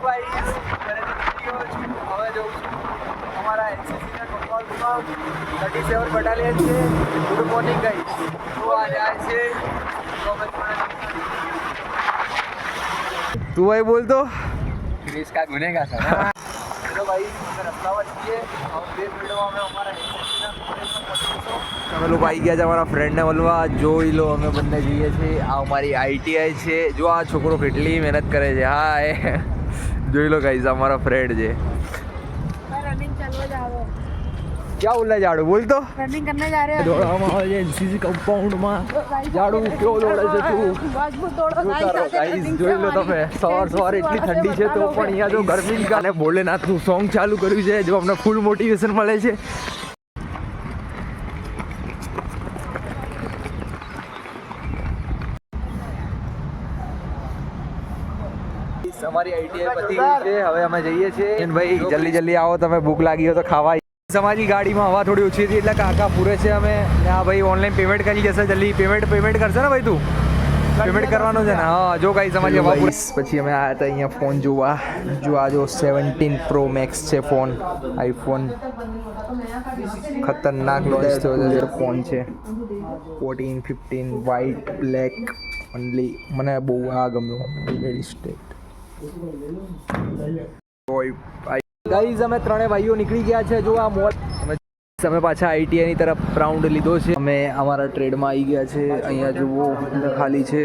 Guys, હવે જઉં છું અમારા એનસીસીના કંપાઉન્ડમાં 37 બટાલિયન છે. Good morning guys. તો આ જાય છે તું ભાઈ બોલ તો देश का गुनेगार था चलो भाई रस्ता पर છીએ. હવે 2 મિનિટમાં અમે અમારા એનસીસીના કોલેજમાં પહોંચીશું. અમે લોકો આવી ગયા છે અમારા ફ્રેન્ડને મળવા. જોઈ લો અમે બંને જઈએ છીએ. આ અમારી આઈટીઆઈ છે. જો આ છોકરો કેટલી મહેનત કરે છે. હા એ જોઈ લો ગાઈઝ અમારા ફ્રેન્ડ છે. रनिंग चलवा जा रहे हो ક્યાં બોલે જાડું બોલ તો. रनिंग करने जा रहे हो દોડવામાં આવે છે એનસીસી કમ્પાઉન્ડમાં. જાડું કેવો દોડે છે તું. मजबूत दौड़ो ગાઈઝ જોઈ લો તમે. સવાર એટલી ઠંડી છે તો પણ અહીંયા જો ગરમી કારણે ભોલેનાથનું સોંગ ચાલુ કર્યું છે. જો અમને ફૂલ મોટિવેશન મળે છે. અમારી આઈટીઆઈ પતી ગઈ છે. હવે અમે જઈએ છીએ. ભાઈ જલ્દી આવો, તમે ભૂખ લાગી હોય તો ખાવા. અમારી ગાડીમાં હવા થોડી ઓછી હતી એટલે કાકા પૂરે છે. અમે આ ભાઈ ઓનલાઈન પેમેન્ટ કરી જશે. જલ્દી પેમેન્ટ કરશે ને ભાઈ તું? પેમેન્ટ કરવાનું છે ને? હા જો ગાઈસ અમારી હવા પૂરી. પછી અમે આવ્યા હતા અહીંયા ફોન જોવા. જો આ જો 17 Pro Max છે ફોન. આઈફોન ખતરનાક લોન્ચ થયો છે ફોન છે. 14 15 વ્હાઇટ બ્લેક ઓનલી. મને બહુ આ ગમ્યો. Ready state. ગાઈઝ અમે ત્રણે ભાઈઓ નીકળી ગયા છે. જો આ મોલ અમે પાછા આઈટીઆઈની તરફ રાઉન્ડ લીધો છે. અમે અમારા ટ્રેડમાં આવી ગયા છે. અહીંયા જુઓ ખાલી છે.